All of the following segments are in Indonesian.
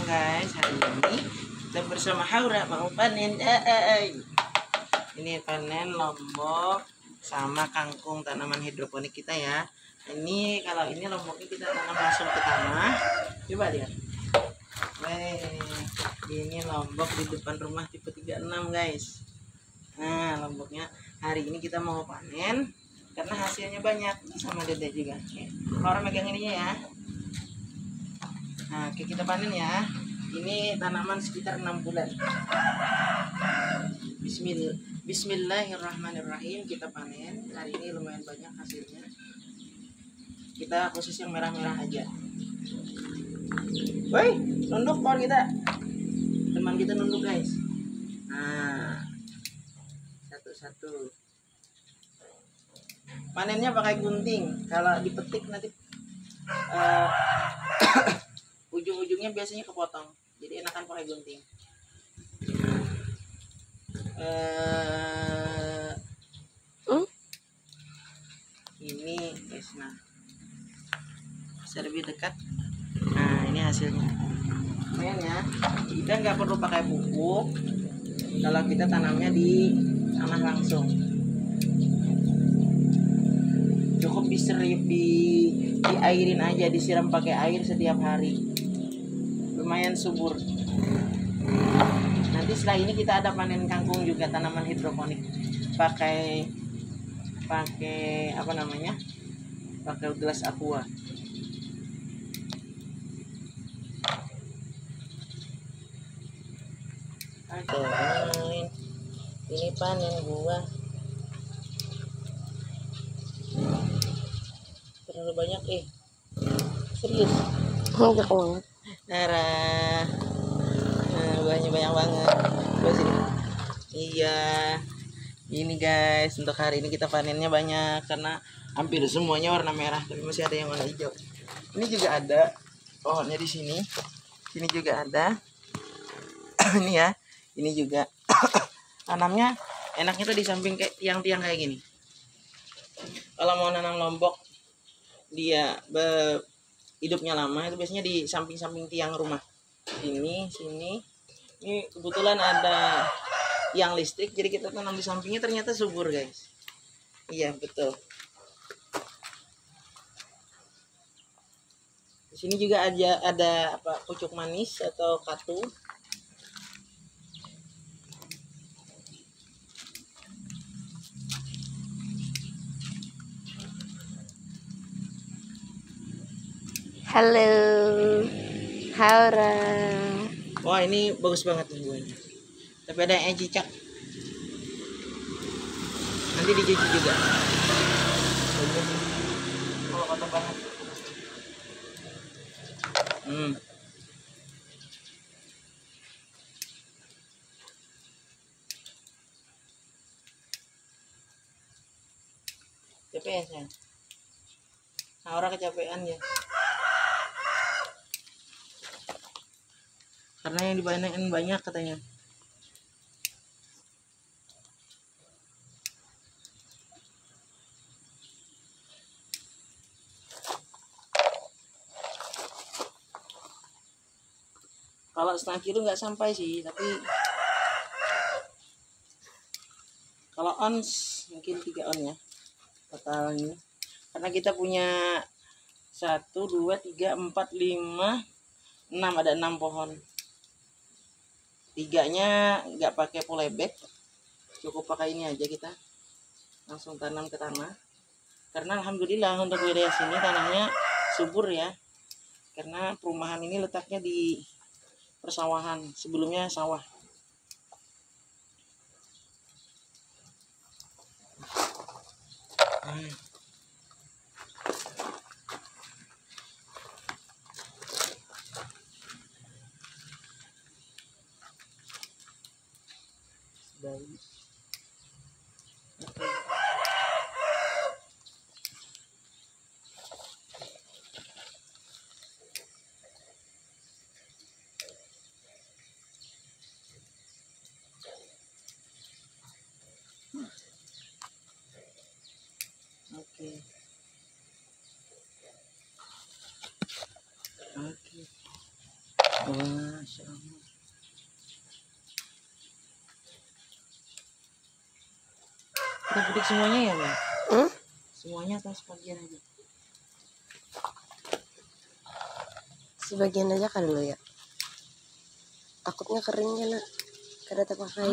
guys, hari ini kita bersama Haura mau panen. Ini panen lombok sama kangkung tanaman hidroponik kita ya. Ini kalau ini lomboknya kita tanam langsung ke tanah. Coba lihat. Ini lombok di depan rumah tipe 36 guys. Nah, lomboknya hari ini kita mau panen karena hasilnya banyak sama Dede juga. Orang megang ininya ya. Nah, oke, kita panen ya. Ini tanaman sekitar 6 bulan. Bismillahirrahmanirrahim, kita panen. Hari ini lumayan banyak hasilnya. Kita khusus yang merah-merah aja. Woi, nunduk pohon kita. Teman kita nunduk guys. Nah, satu-satu. Panennya pakai gunting. Kalau dipetik nanti ujung-ujungnya biasanya kepotong, jadi enakan pakai gunting. Ini guys, nah bisa lebih dekat. Nah, ini hasilnya. Lumayan ya. Kita nggak perlu pakai pupuk kalau kita tanamnya di tanah langsung. Cukup diairin aja, disiram pakai air setiap hari. Lumayan subur. Nanti setelah ini kita ada panen kangkung juga, tanaman hidroponik. Pakai apa namanya? Pakai gelas aqua. Ini panen buah. Terlalu banyak serius. Banyak banget. Nah, buahnya banyak banget. Coba sini. Iya. Ini guys, untuk hari ini kita panennya banyak karena hampir semuanya warna merah, tapi masih ada yang warna hijau. Ini juga ada pohonnya di sini. Sini juga ada. Ini ya. Ini juga. Tanamnya enaknya tuh di samping kayak tiang-tiang kayak gini. Kalau mau nanam lombok dia hidupnya lama itu biasanya di samping-samping tiang rumah. Sini. Ini kebetulan ada tiang listrik, jadi kita tanam di sampingnya, ternyata subur guys. Iya betul. Di sini juga ada apa, pucuk manis atau katu. Halo, Haura. Wah, ini bagus banget nih buahnya. Tapi ada yang cicak. Nanti dicuci juga. Kalau kotor banget. Capean ya. Nah, orang kecapean ya. Karena yang dipanenin banyak katanya. Kalau setengah kilo nggak sampai sih, tapi kalau ons mungkin 3 on ya totalnya. Karena kita punya 1, 2, 3, 4, 5, 6, ada 6 pohon. 3-nya nggak pakai polybag, cukup pakai ini aja, kita langsung tanam ke tanah. Karena alhamdulillah untuk wilayah sini tanahnya subur ya, karena perumahan ini letaknya di persawahan, sebelumnya sawah. Baik. Oke. Wah. Kita petik semuanya ya, Bang? Semuanya atau sebagian aja? Sebagian aja kan dulu ya. Takutnya kering ya nak. Kada terpakai.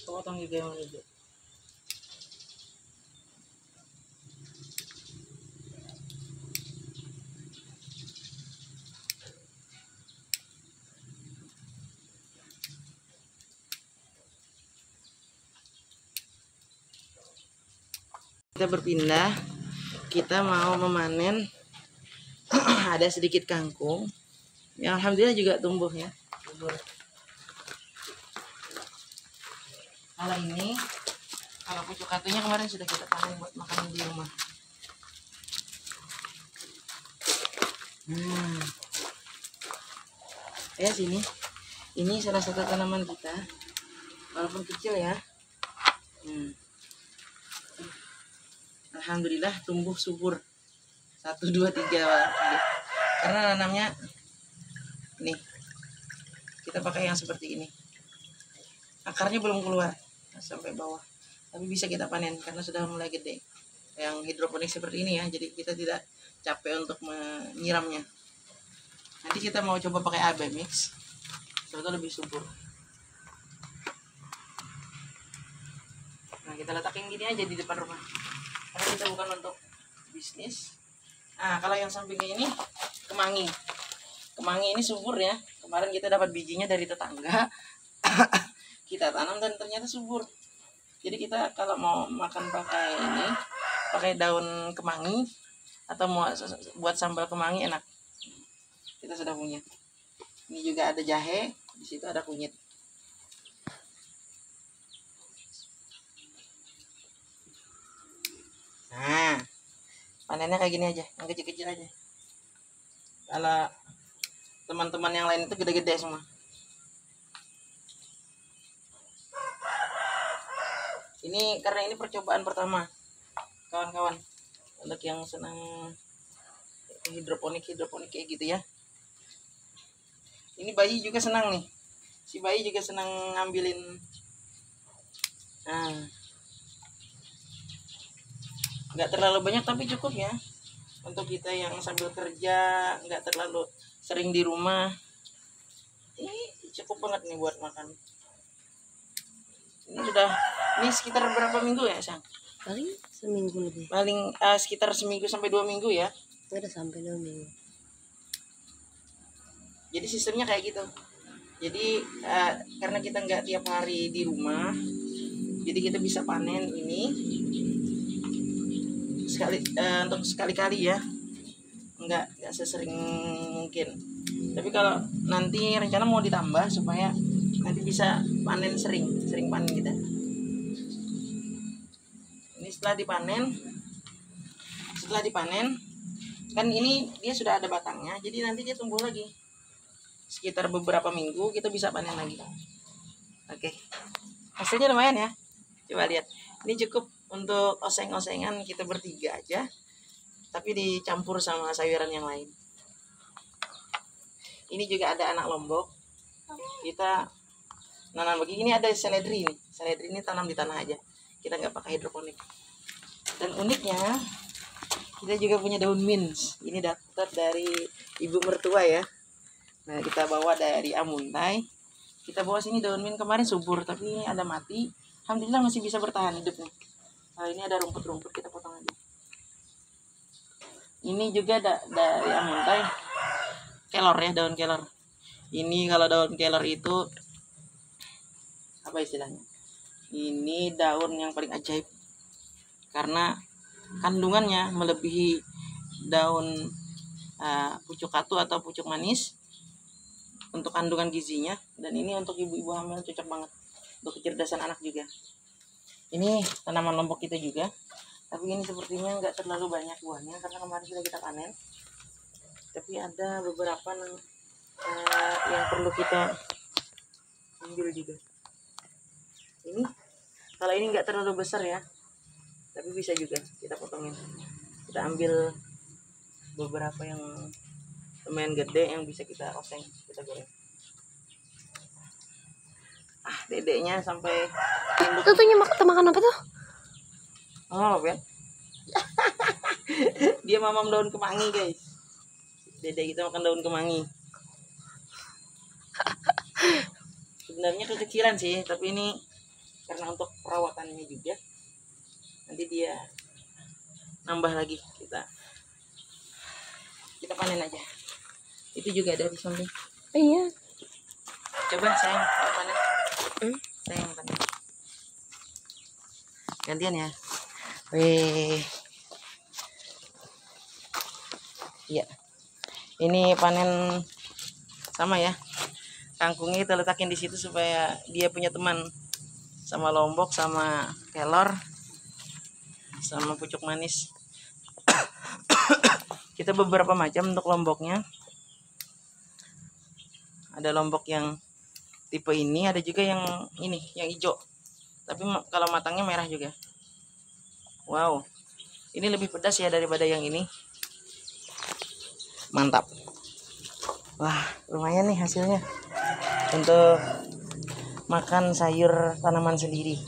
Potong juga yang itu. Kita berpindah. Kita mau memanen. Ada sedikit kangkung. Yang alhamdulillah juga tumbuh ya. Kalau ini, kalau pucuk katunya kemarin sudah kita panen buat makan di rumah. Ya sini. Ini salah satu tanaman kita. Walaupun kecil ya. Alhamdulillah tumbuh subur. 1, 2, 3. Karena nanamnya nih. Kita pakai yang seperti ini. Akarnya belum keluar sampai bawah. Tapi bisa kita panen karena sudah mulai gede. Yang hidroponik seperti ini ya. Jadi kita tidak capek untuk menyiramnya. Nanti kita mau coba pakai AB mix. Sebetulnya lebih subur. Nah, kita letakin gini aja di depan rumah. Karena kita bukan untuk bisnis. Nah, kalau yang sampingnya ini kemangi. Kemangi ini subur ya. Kemarin kita dapat bijinya dari tetangga. Kita tanam dan ternyata subur. Jadi kita kalau mau makan pakai ini, pakai daun kemangi atau mau buat sambal kemangi enak. Kita sudah punya. Ini juga ada jahe, di situ ada kunyit. Nah, panennya kayak gini aja, yang kecil-kecil aja. Kalau teman-teman yang lain itu gede-gede semua. Ini karena ini percobaan pertama, kawan-kawan, untuk yang senang hidroponik kayak gitu ya. Ini bayi juga senang nih, si bayi juga senang ngambilin. Nah, nggak terlalu banyak tapi cukup ya untuk kita yang sambil kerja, nggak terlalu sering di rumah. Ini cukup banget nih buat makan. Ini sekitar berapa minggu ya, Sang? Paling seminggu lebih. Paling sekitar seminggu sampai 2 minggu ya. Udah sampai 2 minggu. Jadi sistemnya kayak gitu. Jadi karena kita nggak tiap hari di rumah, jadi kita bisa panen ini sekali untuk sekali-kali ya. Nggak sesering mungkin. Tapi kalau nanti rencana mau ditambah supaya nanti bisa panen sering panen kita. Ini setelah dipanen kan ini dia sudah ada batangnya, jadi nanti dia tumbuh lagi. Sekitar beberapa minggu kita bisa panen lagi. Oke. Hasilnya lumayan ya. Coba lihat. Ini cukup untuk oseng-osengan kita bertiga aja. Tapi dicampur sama sayuran yang lain. Ini juga ada anak lombok. Kita nanam begini. Ini ada seledri nih. Seledri ini tanam di tanah aja. Kita nggak pakai hidroponik. Dan uniknya kita juga punya daun mint. Ini dapat dari ibu mertua ya. Nah, kita bawa dari Amuntai. Kita bawa sini daun mint kemarin subur, tapi ini ada mati. Alhamdulillah masih bisa bertahan hidupnya. Nah, ini ada rumput-rumput, kita potong aja. Ini juga dari Amuntai. Kelor ya, daun kelor. Ini kalau daun kelor itu apa istilahnya? Ini daun yang paling ajaib. Karena kandungannya melebihi daun pucuk katu atau pucuk manis untuk kandungan gizinya, dan ini untuk ibu-ibu hamil cocok banget untuk kecerdasan anak juga. Ini tanaman lombok kita juga, tapi ini sepertinya nggak terlalu banyak buahnya karena kemarin sudah kita panen. Tapi ada beberapa yang perlu kita ambil juga. Ini kalau ini nggak terlalu besar ya, tapi bisa juga kita potongin. Kita ambil beberapa yang lumayan gede yang bisa kita oseng, kita goreng. dedeknya sampai Itu tuh makan apa tuh? oh Ben. Dia mamam daun kemangi guys. Dede kita makan daun kemangi. Sebenarnya kekecilan sih, tapi ini karena untuk perawatannya juga. Nanti dia nambah lagi, kita panen aja. Itu juga ada di samping. Iya. Coba saya panen. Saya yang panen. Gantian ya. Wih. Iya. Ini panen sama ya. Kangkungnya kita letakin di situ supaya dia punya teman sama lombok, sama kelor, sama pucuk manis. Kita beberapa macam untuk lomboknya. Ada lombok yang tipe ini, ada juga yang ini, yang hijau. Tapi kalau matangnya merah juga. Wow, ini lebih pedas ya daripada yang ini. Mantap. Wah, lumayan nih hasilnya untuk makan sayur tanaman sendiri.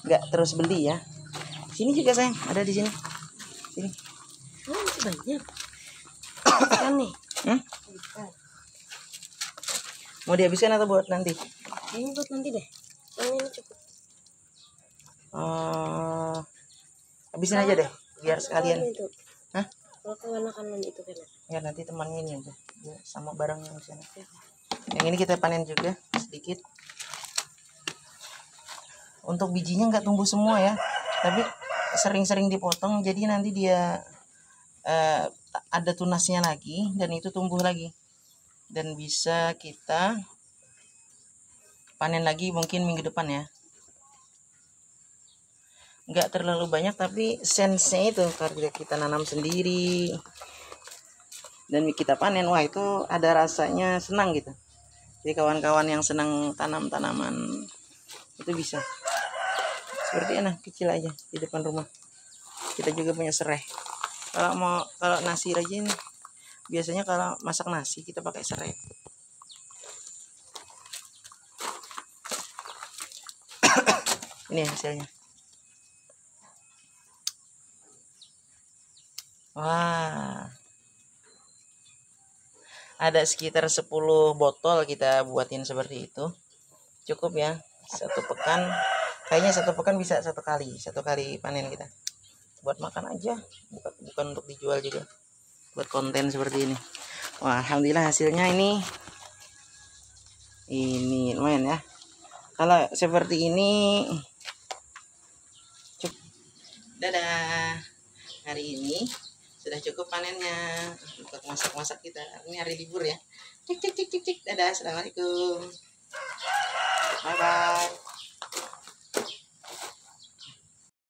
Nggak terus beli ya. Sini juga sayang, ada di sini. Sini. Oh, banyak. Kan nih. Mau dihabiskan atau buat nanti? Ini buat nanti deh. Ini cukup. Habisin aja deh, biar sekalian. Itu. Hah? Kalau kawan-kawan itu kan. Ya nanti temannya ini aja, ya, sama barang yang sana. Yang ini kita panen juga sedikit. Untuk bijinya nggak tumbuh semua ya, tapi sering-sering dipotong, jadi nanti dia ada tunasnya lagi dan itu tumbuh lagi. Dan bisa kita panen lagi mungkin minggu depan ya. Nggak terlalu banyak tapi sense-nya itu karena kita nanam sendiri dan kita panen, wah itu ada rasanya senang gitu. Jadi kawan-kawan yang senang tanam-tanaman itu bisa seperti enak kecil aja di depan rumah. Kita juga punya serai. Kalau nasi rajin, biasanya kalau masak nasi kita pakai serai. Ini hasilnya. Wah. Ada sekitar 10 botol kita buatin seperti itu. Cukup ya. 1 pekan. Kayaknya 1 pekan bisa 1 kali panen kita. Buat makan aja, bukan untuk dijual juga. Buat konten seperti ini. Wah, alhamdulillah hasilnya ini lumayan ya. Kalau seperti ini cukup. Dadah. Hari ini sudah cukup panennya untuk masak-masak kita. Ini hari libur ya. Cik cik cik cik cik. Dadah, assalamualaikum. Bye bye.